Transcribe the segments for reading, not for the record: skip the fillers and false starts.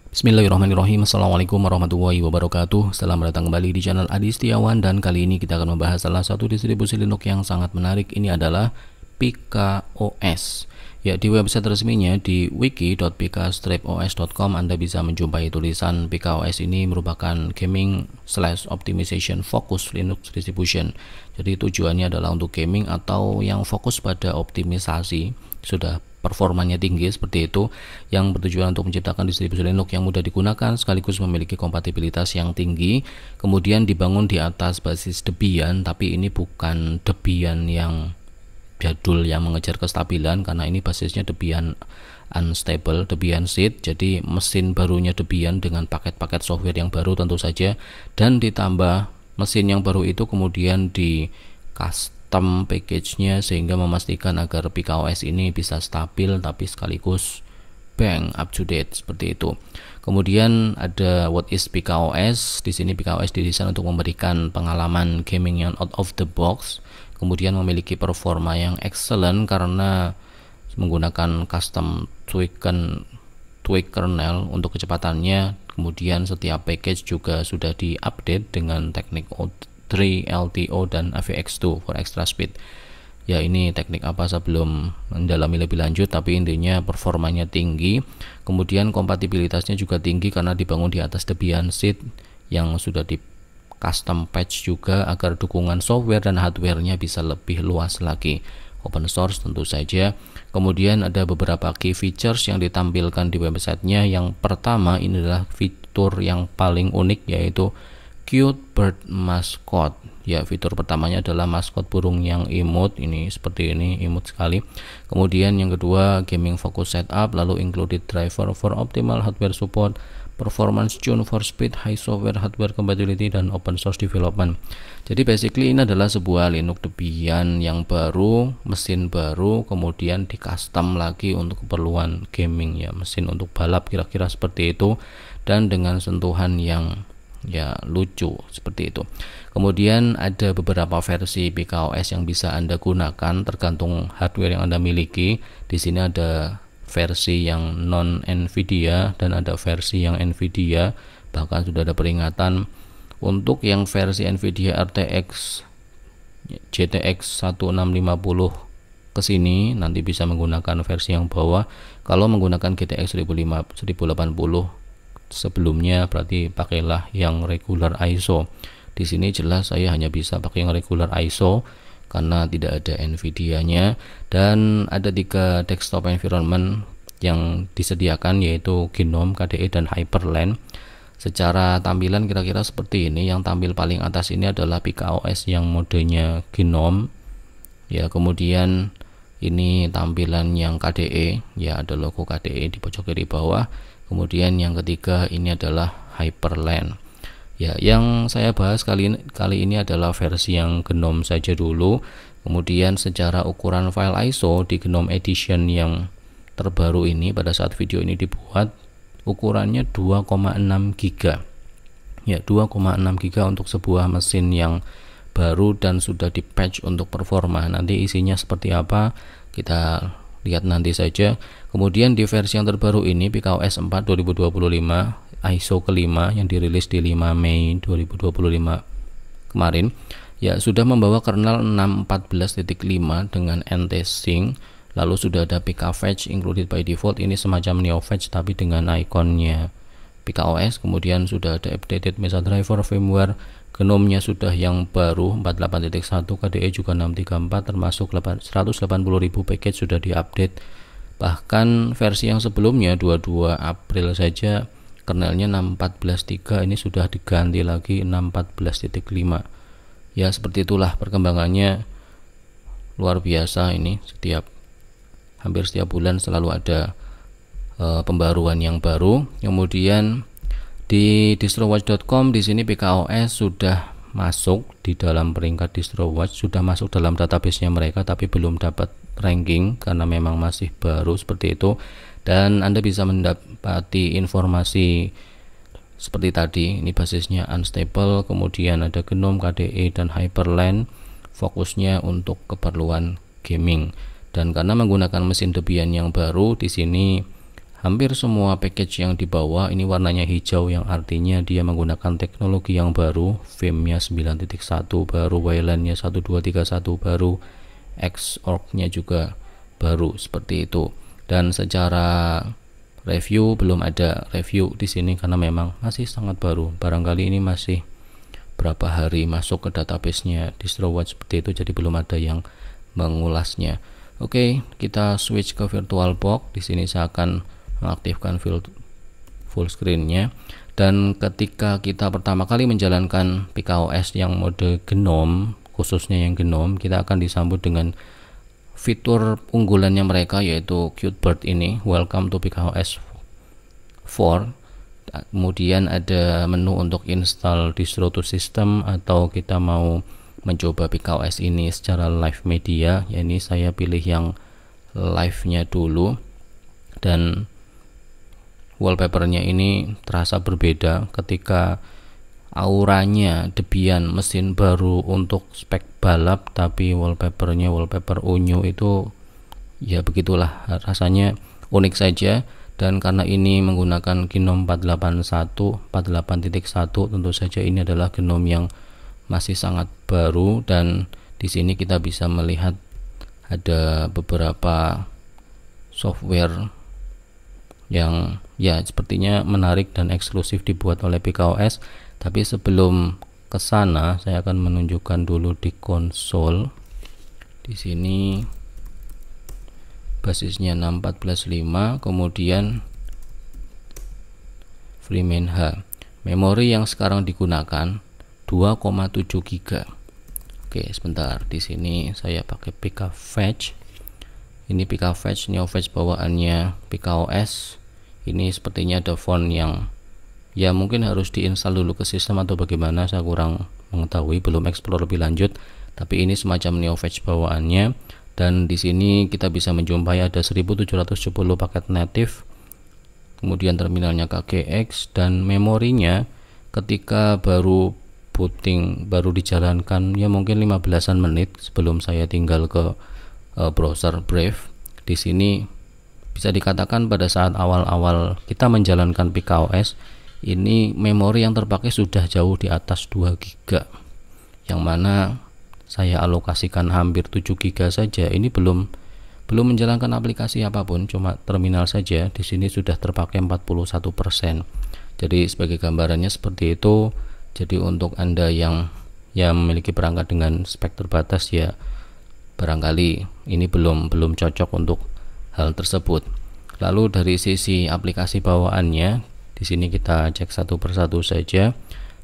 Bismillahirrahmanirrahim. Assalamualaikum warahmatullahi wabarakatuh. Selamat datang kembali di channel Adi Setiawan, dan kali ini kita akan membahas salah satu distribusi Linux yang sangat menarik. Ini adalah PKOS. Ya, di website resminya di wiki.pk-os.com Anda bisa menjumpai tulisan PKOS ini merupakan gaming/optimization focus Linux distribution. Jadi tujuannya adalah untuk gaming atau yang fokus pada optimisasi, sudah performanya tinggi seperti itu, yang bertujuan untuk menciptakan distribusi Linux yang mudah digunakan sekaligus memiliki kompatibilitas yang tinggi. Kemudian dibangun di atas basis Debian, tapi ini bukan Debian yang jadul yang mengejar kestabilan, karena ini basisnya Debian unstable, Debian seed. Jadi mesin barunya Debian dengan paket-paket software yang baru tentu saja, dan ditambah mesin yang baru itu kemudian di custom package-nya sehingga memastikan agar PKOS ini bisa stabil tapi sekaligus bang up to date seperti itu. Kemudian ada what is PKOS. Di sini PKOS didesain untuk memberikan pengalaman gaming yang out of the box, kemudian memiliki performa yang excellent karena menggunakan custom tweak kernel untuk kecepatannya. Kemudian setiap package juga sudah diupdate dengan teknik O3, LTO, dan AVX2 for extra speed. Ya, ini teknik apa sebelum mendalami lebih lanjut, tapi intinya performanya tinggi. Kemudian kompatibilitasnya juga tinggi karena dibangun di atas Debian seed yang sudah di custom patch juga agar dukungan software dan hardware-nya bisa lebih luas lagi. Open source tentu saja. Kemudian ada beberapa key features yang ditampilkan di websitenya. Yang pertama, ini adalah fitur yang paling unik, yaitu Cute Bird Mascot. Ya, fitur pertamanya adalah maskot burung yang imut, ini seperti ini, imut sekali. Kemudian yang kedua, gaming focus setup, lalu included driver for optimal hardware support, performance tune for speed, high software hardware compatibility, dan open source development. Jadi basically ini adalah sebuah Linux Debian yang baru, mesin baru, kemudian di custom lagi untuk keperluan gaming, ya, mesin untuk balap kira-kira seperti itu, dan dengan sentuhan yang ya lucu seperti itu. Kemudian ada beberapa versi PKOS yang bisa Anda gunakan tergantung hardware yang Anda miliki. Di sini ada versi yang non Nvidia dan ada versi yang Nvidia, bahkan sudah ada peringatan untuk yang versi Nvidia RTX GTX 1650 ke sini nanti bisa menggunakan versi yang bawah. Kalau menggunakan GTX 1080 sebelumnya berarti pakailah yang regular ISO. Di sini jelas saya hanya bisa pakai yang regular ISO karena tidak ada Nvidia-nya, dan ada 3 desktop environment yang disediakan, yaitu GNOME, KDE, dan Hyprland. Secara tampilan kira-kira seperti ini. Yang tampil paling atas ini adalah PKOS yang modenya GNOME. Ya, kemudian ini tampilan yang KDE, ya, ada logo KDE di pojok kiri bawah. Kemudian yang ketiga ini adalah Hyprland. Ya, yang saya bahas kali ini adalah versi yang GNOME saja dulu. Kemudian secara ukuran file ISO di GNOME Edition yang terbaru ini, pada saat video ini dibuat, ukurannya 2,6 GB. Ya, 2,6 GB untuk sebuah mesin yang baru dan sudah di patch untuk performa. Nanti isinya seperti apa kita lihat nanti saja. Kemudian di versi yang terbaru ini, PKOS 4 2025 ISO kelima yang dirilis di 5 Mei 2025 kemarin, ya, sudah membawa kernel 6.14.5 dengan NTSync. Lalu sudah ada PKFetch included by default, ini semacam NeoFetch tapi dengan ikonnya PKOS. Kemudian sudah ada updated Mesa driver firmware. GNOME-nya sudah yang baru 48.1, KDE juga 634, termasuk 180.000 package sudah diupdate. Bahkan versi yang sebelumnya 22 April saja kernelnya 6.14.3, ini sudah diganti lagi 6.14.5. Ya, seperti itulah perkembangannya, luar biasa ini. Hampir setiap bulan selalu ada pembaruan yang baru. Kemudian di distrowatch.com di sini PKOS sudah masuk di dalam peringkat DistroWatch, sudah masuk dalam database-nya mereka, tapi belum dapat ranking karena memang masih baru seperti itu. Dan Anda bisa mendapati informasi seperti tadi, ini basisnya unstable, kemudian ada GNOME, KDE, dan Hyprland, fokusnya untuk keperluan gaming. Dan karena menggunakan mesin Debian yang baru, di sini Hampir semua package yang dibawa ini warnanya hijau, yang artinya dia menggunakan teknologi yang baru, Vim-nya 9.1 baru, Wayland-nya 1231 baru, Xorg-nya juga baru, seperti itu. Dan secara review belum ada review di sini karena memang masih sangat baru. Barangkali ini masih berapa hari masuk ke database-nya DistroWatch seperti itu, jadi belum ada yang mengulasnya. Oke, kita switch ke VirtualBox. Di sini saya akan mengaktifkan full screen-nya, dan ketika kita pertama kali menjalankan PKOS yang mode GNOME, khususnya yang GNOME, kita akan disambut dengan fitur unggulannya mereka, yaitu QtBird ini, Welcome to PKOS 4. Kemudian ada menu untuk install distro to system, atau kita mau mencoba PKOS ini secara live media. Ya, ini saya pilih yang live-nya dulu, dan wallpapernya ini terasa berbeda ketika auranya Debian mesin baru untuk spek balap, tapi wallpapernya wallpaper unyu itu ya begitulah, rasanya unik saja. Dan karena ini menggunakan GNOME 48.1, tentu saja ini adalah GNOME yang masih sangat baru, dan di sini kita bisa melihat ada beberapa software yang ya sepertinya menarik dan eksklusif dibuat oleh PKOS. Tapi sebelum ke sana, saya akan menunjukkan dulu di konsol. Di sini basisnya 6.14.5, kemudian FreeMainH. Memori yang sekarang digunakan 2,7 GB. Oke, sebentar. Di sini saya pakai PKFetch. Ini PKFetch, NeoFetch bawaannya PKOS. Ini sepertinya ada font yang ya mungkin harus diinstal dulu ke sistem atau bagaimana, saya kurang mengetahui, belum explore lebih lanjut. Tapi ini semacam NeoFetch bawaannya, dan di sini kita bisa menjumpai ada 1770 paket native, kemudian terminalnya KGX, dan memorinya ketika baru booting, baru dijalankan ya mungkin 15-an menit sebelum saya tinggal ke browser Brave. Di sini bisa dikatakan pada saat awal-awal kita menjalankan PKOS ini memori yang terpakai sudah jauh di atas 2 GB, yang mana saya alokasikan hampir 7 GB saja. Ini belum menjalankan aplikasi apapun, cuma terminal saja. Di sini sudah terpakai 41%. Jadi sebagai gambarannya seperti itu. Jadi untuk Anda yang memiliki perangkat dengan spek terbatas, ya barangkali ini belum cocok untuk hal tersebut. Lalu dari sisi aplikasi bawaannya, di sini kita cek satu persatu saja.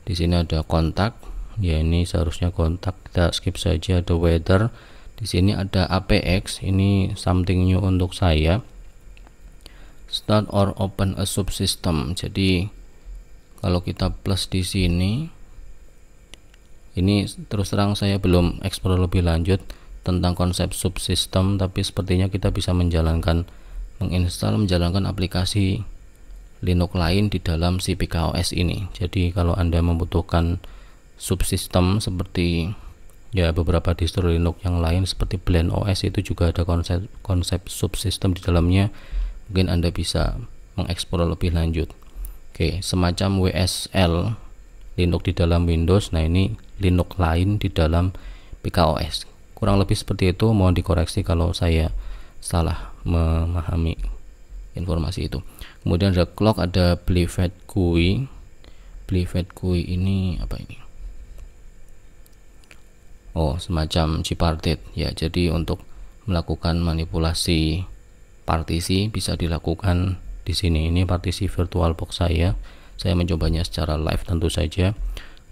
Di sini ada kontak, ya ini seharusnya kontak, kita skip saja. Ada weather, di sini ada APX, ini something new untuk saya. Start or open a subsystem. Jadi kalau kita plus di sini, ini terus terang saya belum explore lebih lanjut tentang konsep subsystem, tapi sepertinya kita bisa menjalankan aplikasi Linux lain di dalam si PKOS ini. Jadi kalau Anda membutuhkan subsystem seperti ya beberapa distro Linux yang lain seperti Blend OS, itu juga ada konsep subsystem di dalamnya, mungkin Anda bisa mengeksplor lebih lanjut. Oke, semacam WSL Linux di dalam Windows. Nah, ini Linux lain di dalam PKOS. Kurang lebih seperti itu. Mohon dikoreksi kalau saya salah memahami informasi itu. Kemudian ada clock, ada Blivet GUI. Blivet GUI ini apa ini? Oh, semacam Gparted ya. Jadi untuk melakukan manipulasi partisi bisa dilakukan di sini. Ini partisi VirtualBox saya mencobanya secara live tentu saja.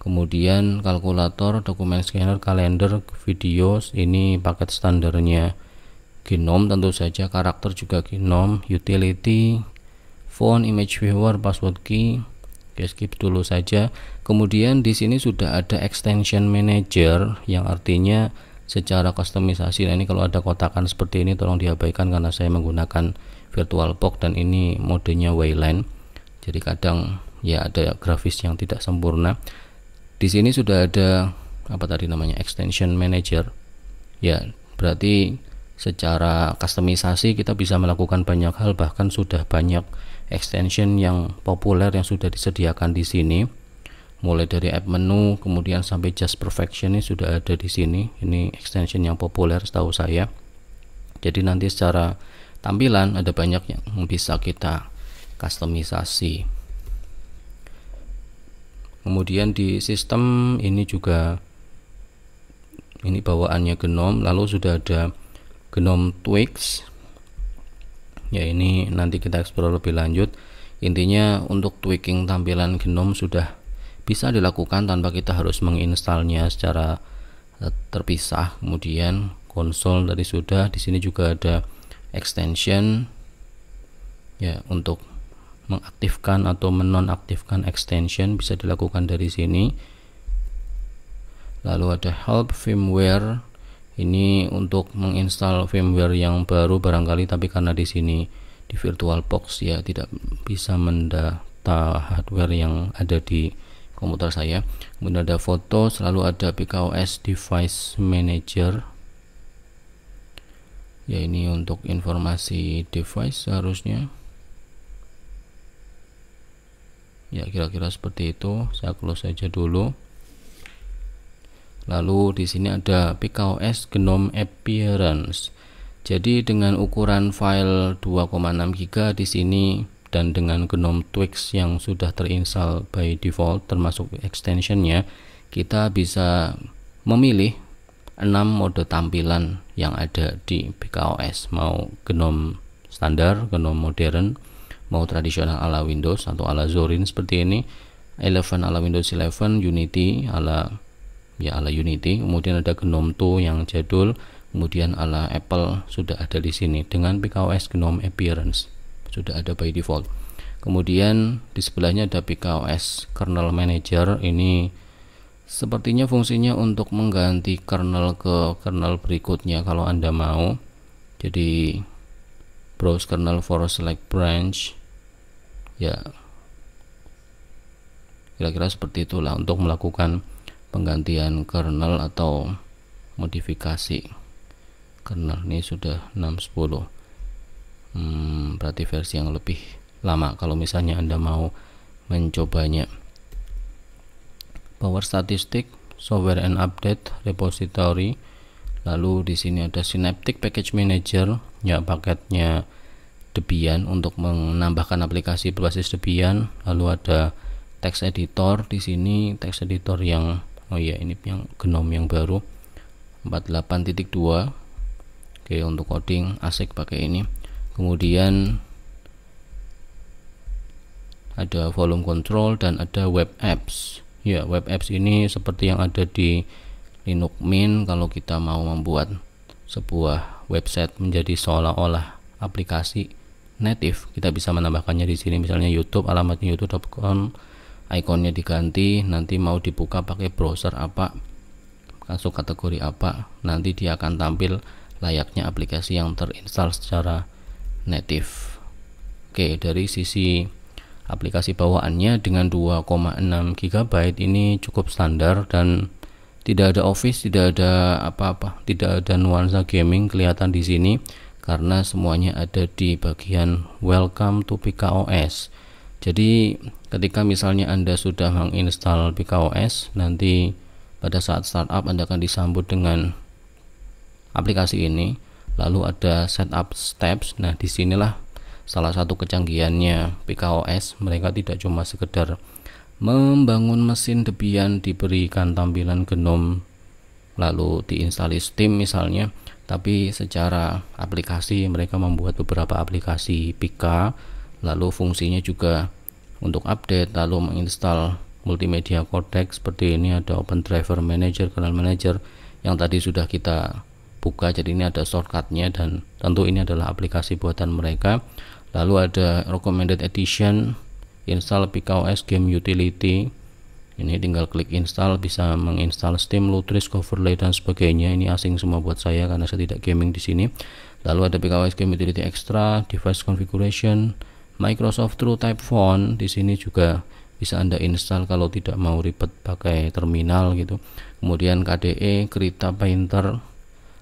Kemudian kalkulator, dokumen scanner, kalender, video, ini paket standarnya GNOME tentu saja. Karakter juga GNOME. Utility, font, image viewer, password key. Oke, skip dulu saja. Kemudian di sini sudah ada extension manager, yang artinya secara kustomisasi. Nah, ini kalau ada kotakan seperti ini tolong diabaikan karena saya menggunakan VirtualBox dan ini modenya Wayland. Jadi kadang ya ada grafis yang tidak sempurna. Di sini sudah ada apa tadi namanya, extension manager. Ya, berarti secara kustomisasi kita bisa melakukan banyak hal, bahkan sudah banyak extension yang populer yang sudah disediakan di sini. Mulai dari app menu kemudian sampai Just Perfection ini sudah ada di sini. Ini extension yang populer setahu saya. Jadi nanti secara tampilan ada banyak yang bisa kita kustomisasi. Kemudian di sistem ini juga, ini bawaannya GNOME, lalu sudah ada GNOME Tweaks. Ya, ini nanti kita explore lebih lanjut. Intinya untuk tweaking tampilan GNOME sudah bisa dilakukan tanpa kita harus menginstalnya secara terpisah. Kemudian konsol tadi sudah, di sini juga ada extension ya, untuk mengaktifkan atau menonaktifkan extension bisa dilakukan dari sini. Lalu ada help firmware, ini untuk menginstal firmware yang baru barangkali, tapi karena di sini di VirtualBox ya tidak bisa mendata hardware yang ada di komputer saya. Kemudian ada foto, selalu ada PKOS Device Manager. Ya, ini untuk informasi device seharusnya. Ya, kira-kira seperti itu. Saya close saja dulu. Lalu di sini ada PKOS GNOME Appearance. Jadi dengan ukuran file 2,6 GB di sini dan dengan GNOME Tweaks yang sudah terinstall by default termasuk extensionnya, kita bisa memilih 6 mode tampilan yang ada di PKOS, mau GNOME standar, GNOME modern, mau tradisional ala Windows atau ala Zorin seperti ini, 11 ala Windows 11, Unity ala Unity, kemudian ada GNOME 2 yang jadul, kemudian ala Apple sudah ada di sini dengan PKOS GNOME Appearance sudah ada by default. Kemudian di sebelahnya ada PKOS Kernel Manager. Ini sepertinya fungsinya untuk mengganti kernel ke kernel berikutnya kalau Anda mau. Jadi browse kernel for select branch. Ya, kira-kira seperti itulah untuk melakukan penggantian kernel atau modifikasi kernel. Ini sudah 6.10, berarti versi yang lebih lama kalau misalnya Anda mau mencobanya. Power statistic, software and update, repository. Lalu di sini ada Synaptic Package Manager, ya paketnya Debian untuk menambahkan aplikasi berbasis Debian. Lalu ada text editor, di sini text editor yang ini yang GNOME yang baru 48.2. Oke, untuk coding asik pakai ini. Kemudian ada volume control dan ada web apps. Ya, web apps ini seperti yang ada di Linux Mint. Kalau kita mau membuat sebuah website menjadi seolah-olah aplikasi native, kita bisa menambahkannya di sini. Misalnya YouTube, alamatnya youtube.com, ikonnya diganti, nanti mau dibuka pakai browser apa, masuk kategori apa, nanti dia akan tampil layaknya aplikasi yang terinstall secara native. Oke, dari sisi aplikasi bawaannya dengan 2,6 GB ini cukup standar dan tidak ada Office, tidak ada apa-apa, tidak ada nuansa gaming kelihatan di sini karena semuanya ada di bagian Welcome to PKOS. Jadi ketika misalnya Anda sudah menginstal PKOS, nanti pada saat startup Anda akan disambut dengan aplikasi ini. Lalu ada setup steps. Nah, disinilah salah satu kecanggihannya PKOS. Mereka tidak cuma sekedar membangun mesin Debian, diberikan tampilan GNOME, lalu diinstal Steam misalnya, tapi secara aplikasi mereka membuat beberapa aplikasi PK, lalu fungsinya juga untuk update, lalu menginstal multimedia codec seperti ini. Ada OpenDriver Manager, Kernel Manager yang tadi sudah kita buka, jadi ini ada shortcutnya dan tentu ini adalah aplikasi buatan mereka. Lalu ada recommended edition, install PKOS Game Utility. Ini tinggal klik install, bisa menginstal Steam, Lutris, Coverlay dan sebagainya. Ini asing semua buat saya karena saya tidak gaming di sini. Lalu ada PKOS Game Utility Extra, Device Configuration, Microsoft TrueType Font. Di sini juga bisa Anda install kalau tidak mau ribet pakai terminal gitu. Kemudian KDE, Krita Painter,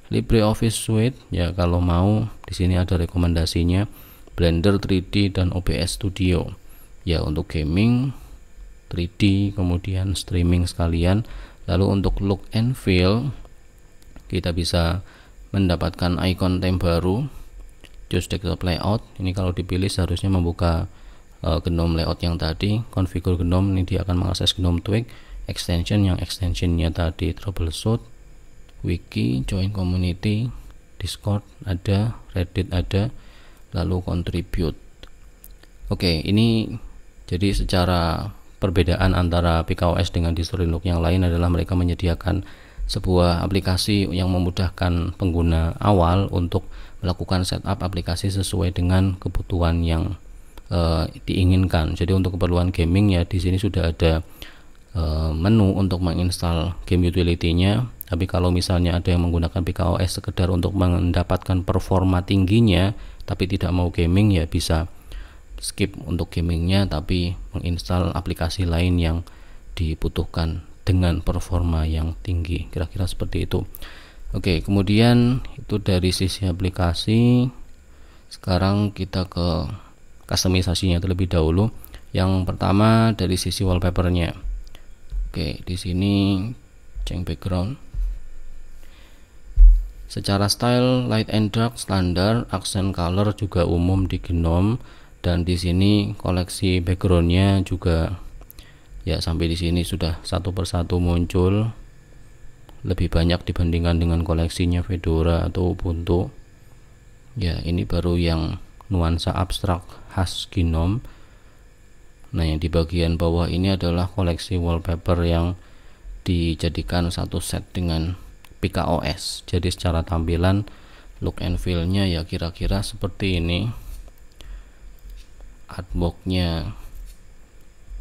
LibreOffice Suite ya, kalau mau di sini ada rekomendasinya Blender 3D dan OBS Studio ya, untuk gaming 3D kemudian streaming sekalian. Lalu untuk look and feel kita bisa mendapatkan icon theme baru, choose desktop layout. Ini kalau dipilih seharusnya membuka GNOME layout yang tadi. Configure GNOME, ini dia akan mengakses GNOME Tweak, extension yang extensionnya tadi troubleshoot, wiki, join community, Discord ada, Reddit ada, lalu contribute. Oke, ini jadi secara perbedaan antara PKOS dengan distro Linux yang lain adalah mereka menyediakan sebuah aplikasi yang memudahkan pengguna awal untuk melakukan setup aplikasi sesuai dengan kebutuhan yang diinginkan. Jadi untuk keperluan gaming ya, di sini sudah ada menu untuk menginstal game utility-nya. Tapi kalau misalnya ada yang menggunakan PKOS sekedar untuk mendapatkan performa tingginya tapi tidak mau gaming, ya bisa skip untuk gamingnya tapi menginstal aplikasi lain yang dibutuhkan dengan performa yang tinggi, kira-kira seperti itu. Oke, kemudian itu dari sisi aplikasi. Sekarang kita ke customisasinya terlebih dahulu. Yang pertama dari sisi wallpapernya. Oke, di sini change background. Secara style light and dark standar, accent color juga umum di GNOME, dan di sini koleksi backgroundnya juga ya sampai di sini sudah satu persatu muncul, lebih banyak dibandingkan dengan koleksinya Fedora atau Ubuntu. Ya, ini baru yang nuansa abstrak khas GNOME. Nah, yang di bagian bawah ini adalah koleksi wallpaper yang dijadikan satu set dengan PKOS. Jadi secara tampilan look and feel-nya ya kira-kira seperti ini. Artbox-nya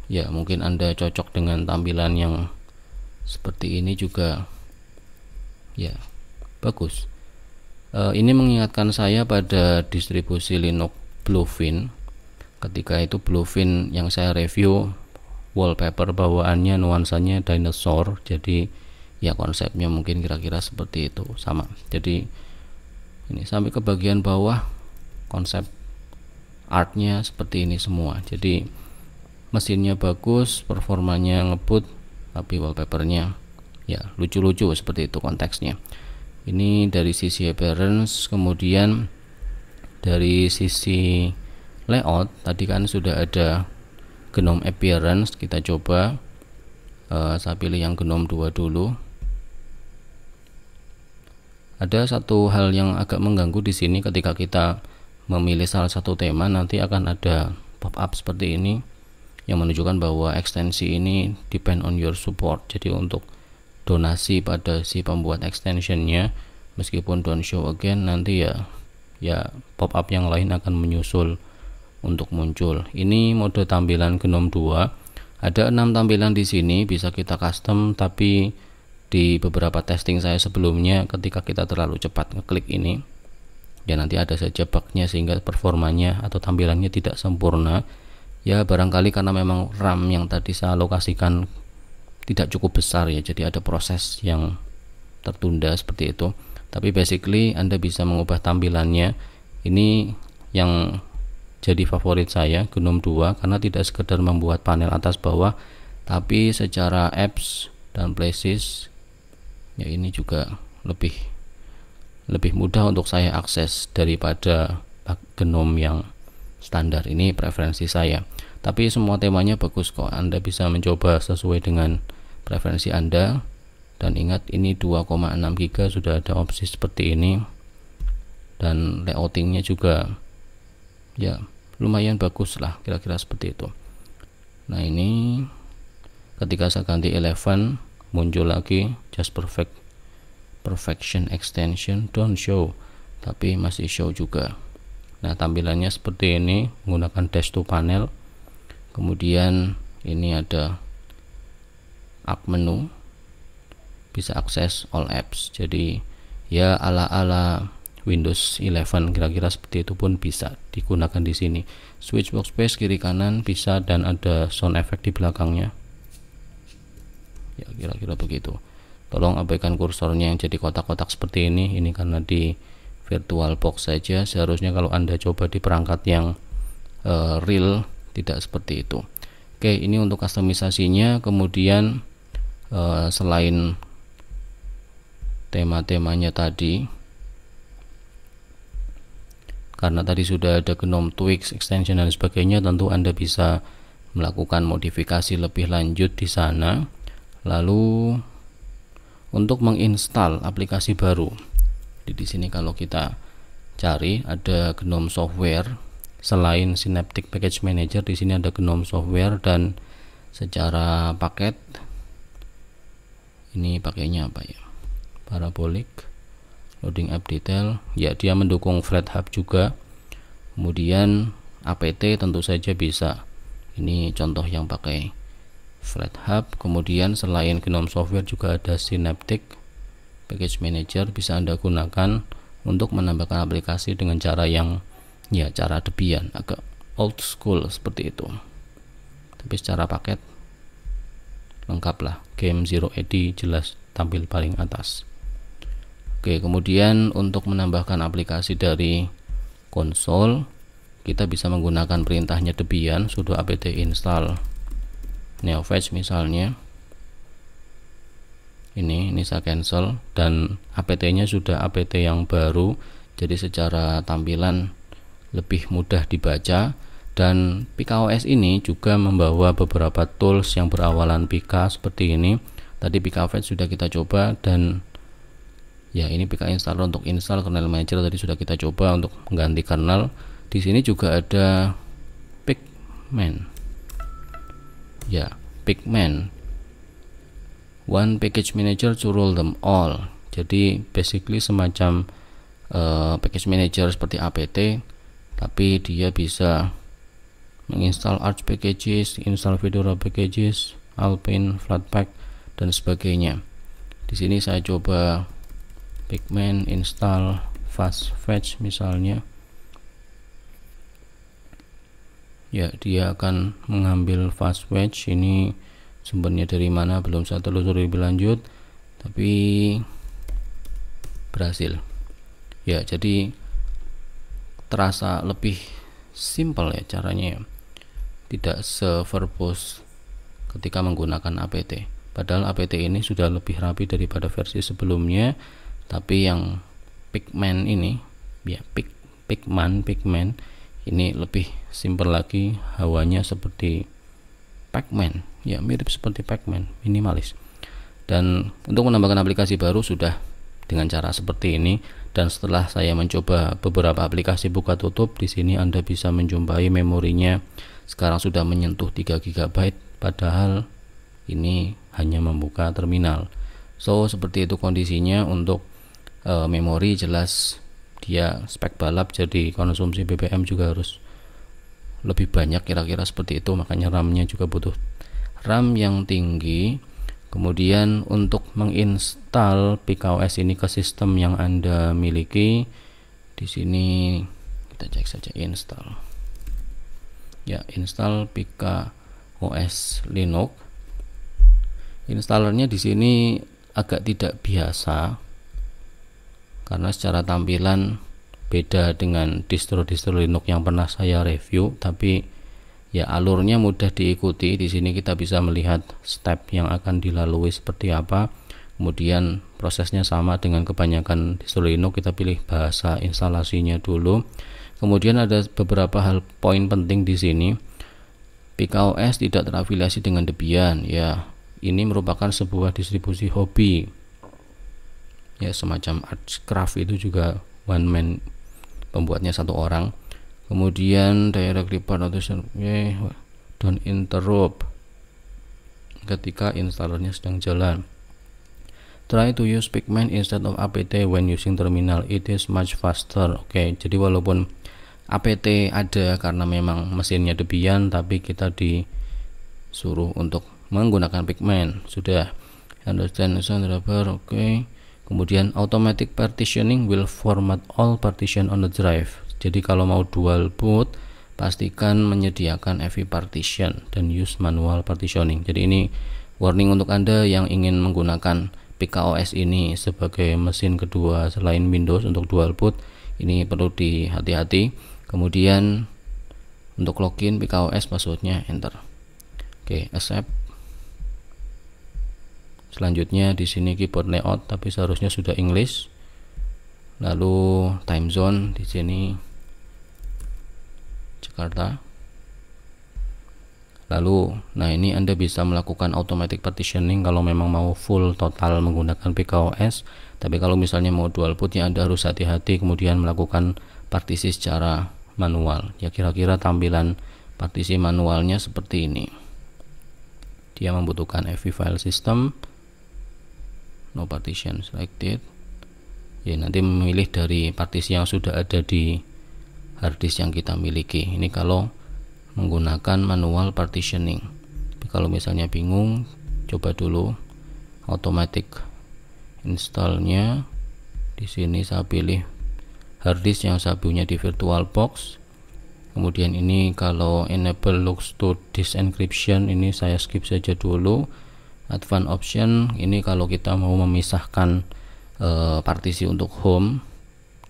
ya mungkin Anda cocok dengan tampilan yang seperti ini juga ya, bagus. Ini mengingatkan saya pada distribusi Linux Bluefin. Ketika itu Bluefin yang saya review, wallpaper bawaannya nuansanya dinosaur, jadi ya konsepnya mungkin kira-kira seperti itu, sama. Jadi ini sampai ke bagian bawah konsep artnya seperti ini semua. Jadi mesinnya bagus, performanya ngebut, tapi wallpapernya ya lucu-lucu seperti itu konteksnya. Ini dari sisi appearance. Kemudian dari sisi layout tadi kan sudah ada GNOME appearance, kita coba. Saya pilih yang GNOME 2 dulu. Ada satu hal yang agak mengganggu di sini, ketika kita memilih salah satu tema nanti akan ada pop-up seperti ini yang menunjukkan bahwa ekstensi ini depend on your support. Jadi untuk donasi pada si pembuat extensionnya, meskipun don't show again, nanti ya pop-up yang lain akan menyusul untuk muncul. Ini mode tampilan GNOME 2. Ada 6 tampilan di sini, bisa kita custom, tapi di beberapa testing saya sebelumnya ketika kita terlalu cepat ngeklik ini ya nanti ada saja bugnya sehingga performanya atau tampilannya tidak sempurna. Ya barangkali karena memang RAM yang tadi saya alokasikan tidak cukup besar ya, jadi ada proses yang tertunda seperti itu. Tapi basically Anda bisa mengubah tampilannya. Ini yang jadi favorit saya GNOME 2 karena tidak sekedar membuat panel atas bawah, tapi secara apps dan places ya ini juga lebih mudah untuk saya akses daripada GNOME yang standar. Ini preferensi saya, tapi semua temanya bagus kok. Anda bisa mencoba sesuai dengan preferensi Anda. Dan ingat, ini 2,6 GB sudah ada opsi seperti ini, dan layoutingnya juga ya lumayan bagus lah, kira-kira seperti itu. Nah, ini ketika saya ganti 11 muncul lagi just perfection extension don't show, tapi masih show juga. Nah, tampilannya seperti ini menggunakan dash to panel. Kemudian ini ada up menu, bisa akses all apps. Jadi ya ala-ala Windows 11 kira-kira seperti itu pun bisa digunakan di sini. Switch workspace kiri kanan bisa, dan ada sound effect di belakangnya. Ya kira-kira begitu. tolong abaikan kursornya yang jadi kotak-kotak seperti ini karena di VirtualBox saja. Seharusnya kalau Anda coba di perangkat yang real tidak seperti itu. Oke, ini untuk kustomisasinya. Kemudian selain tema-temanya tadi, karena tadi sudah ada GNOME Tweaks, extension dan sebagainya, tentu Anda bisa melakukan modifikasi lebih lanjut di sana. Lalu untuk menginstal aplikasi baru, di sini kalau kita cari ada GNOME Software. Selain Synaptic Package Manager, di sini ada GNOME Software, dan secara paket ini pakainya apa ya? Parabolic, loading app detail, ya dia mendukung FlatHub juga. Kemudian apt tentu saja bisa. Ini contoh yang pakai FlatHub. Kemudian selain GNOME Software juga ada Synaptic Package Manager, bisa Anda gunakan untuk menambahkan aplikasi dengan cara yang cara Debian, agak old school seperti itu. Tapi secara paket lengkap lah. Game Zero Eddy jelas tampil paling atas. Oke, kemudian untuk menambahkan aplikasi dari konsol, kita bisa menggunakan perintahnya Debian, sudo apt install NeoFetch misalnya. Ini saya cancel, dan apt-nya sudah apt yang baru, jadi secara tampilan lebih mudah dibaca. Dan PKOS ini juga membawa beberapa tools yang berawalan PK seperti ini. Tadi PKFetch sudah kita coba, dan ya ini PK installer untuk install kernel manager tadi sudah kita coba untuk mengganti kernel. Di sini juga ada Picman. Ya, Picman, one package manager to rule them all. Jadi basically semacam package manager seperti apt, tapi dia bisa menginstal Arch packages, install Fedora packages, Alpine, Flatpak dan sebagainya. Di sini saya coba Picman install FastFetch misalnya. Ya, dia akan mengambil FastFetch. Ini sumbernya dari mana belum saya telusuri lebih lanjut, tapi berhasil. Ya, jadi terasa lebih simple ya caranya ya. Tidak se-verbose ketika menggunakan apt. Padahal apt ini sudah lebih rapi daripada versi sebelumnya, tapi yang Picman ini ya Picman ini lebih simple lagi, hawanya seperti Pacman. Ya, mirip seperti Pacman, minimalis. Dan untuk menambahkan aplikasi baru sudah dengan cara seperti ini. Dan setelah saya mencoba beberapa aplikasi buka tutup, di sini Anda bisa menjumpai memorinya sekarang sudah menyentuh 3 GB, padahal ini hanya membuka terminal. So seperti itu kondisinya. Untuk memori jelas dia spek balap, jadi konsumsi BBM juga harus lebih banyak, kira-kira seperti itu. Makanya RAM-nya juga butuh RAM yang tinggi. Kemudian untuk menginstal PKOS ini ke sistem yang Anda miliki, di sini kita cek saja install. Ya, install PKOS Linux. Installernya di sini agak tidak biasa karena secara tampilan beda dengan distro-distro Linux yang pernah saya review, tapi ya alurnya mudah diikuti. Di sini kita bisa melihat step yang akan dilalui seperti apa. Kemudian prosesnya sama dengan kebanyakan distro Linux, kita pilih bahasa instalasinya dulu. Kemudian ada beberapa hal poin penting di sini. PKOS tidak terafiliasi dengan Debian. Ya, ini merupakan sebuah distribusi hobi. Ya, semacam Archcraft itu juga one man, pembuatnya satu orang. Kemudian direct report notification don't interrupt ketika installernya sedang jalan. Try to use Picman instead of apt when using terminal, it is much faster. Oke, jadi walaupun apt ada karena memang mesinnya Debian, tapi kita disuruh untuk menggunakan Picman. Sudah understand driver. Oke. Kemudian automatic partitioning will format all partition on the drive. Jadi kalau mau dual boot, pastikan menyediakan FE partition dan use manual partitioning. Jadi ini warning untuk Anda yang ingin menggunakan PKOS ini sebagai mesin kedua selain Windows untuk dual boot, ini perlu dihati-hati. Kemudian untuk login PKOS passwordnya enter. Oke, accept. Selanjutnya di sini keyboard layout, tapi seharusnya sudah English. Lalu time zone di sini Jakarta. Lalu, nah ini Anda bisa melakukan automatic partitioning kalau memang mau full total menggunakan PKOS. Tapi kalau misalnya mau dual boot ya Anda harus hati-hati kemudian melakukan partisi secara manual. Ya kira-kira tampilan partisi manualnya seperti ini. Dia membutuhkan FV file system, no partition selected. Ya nanti memilih dari partisi yang sudah ada di harddisk yang kita miliki. Ini kalau menggunakan manual partitioning. Tapi kalau misalnya bingung, coba dulu automatic installnya. Di sini saya pilih harddisk yang saya punya di VirtualBox. Kemudian ini kalau enable looks to disk encryption, ini saya skip saja dulu. Advanced option ini kalau kita mau memisahkan partisi untuk home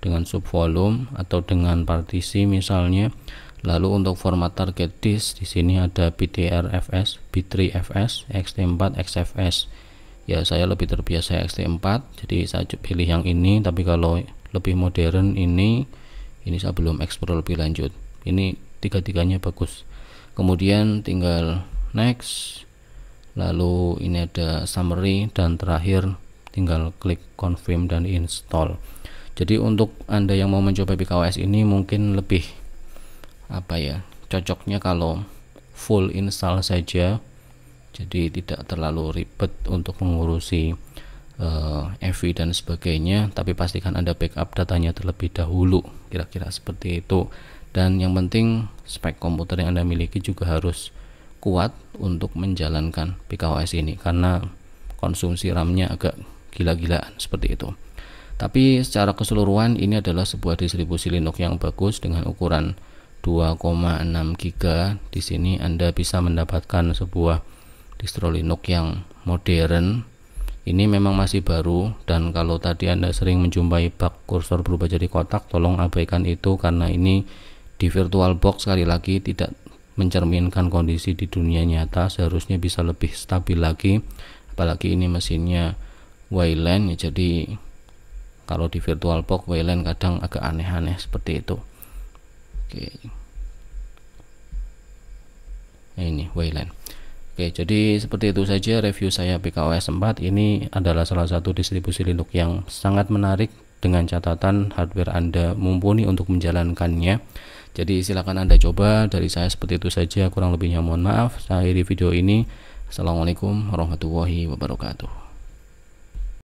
dengan subvolume atau dengan partisi misalnya. Lalu untuk format target disk di sini ada BTRFS, B3FS, XT4, XFS. Ya saya lebih terbiasa XT4, jadi saya pilih yang ini. Tapi kalau lebih modern ini saya belum explore lebih lanjut. Ini tiga-tiganya bagus. Kemudian tinggal next. Lalu ini ada summary dan terakhir tinggal klik confirm dan install. Jadi untuk Anda yang mau mencoba PKOS ini mungkin lebih cocoknya kalau full install saja, jadi tidak terlalu ribet untuk mengurusi FV dan sebagainya. Tapi pastikan Anda backup datanya terlebih dahulu, kira-kira seperti itu. Dan yang penting spek komputer yang Anda miliki juga harus kuat untuk menjalankan PKOS ini, karena konsumsi RAM-nya agak gila-gilaan seperti itu. Tapi secara keseluruhan ini adalah sebuah distribusi Linux yang bagus dengan ukuran 2,6 GB. Di sini Anda bisa mendapatkan sebuah distro Linux yang modern. Ini memang masih baru, dan kalau tadi Anda sering menjumpai bug kursor berubah jadi kotak, tolong abaikan itu karena ini di VirtualBox sekali lagi tidak mencerminkan kondisi di dunia nyata. Seharusnya bisa lebih stabil lagi, apalagi ini mesinnya Wayland ya, jadi kalau di VirtualBox Wayland kadang agak aneh-aneh seperti itu. Oke. Nah, ini Wayland. Oke, jadi seperti itu saja review saya PKOS 4. Ini adalah salah satu distribusi Linux yang sangat menarik dengan catatan hardware Anda mumpuni untuk menjalankannya. Jadi silakan Anda coba. Dari saya seperti itu saja, kurang lebihnya mohon maaf. Saya akhiri video ini. Assalamualaikum warahmatullahi wabarakatuh.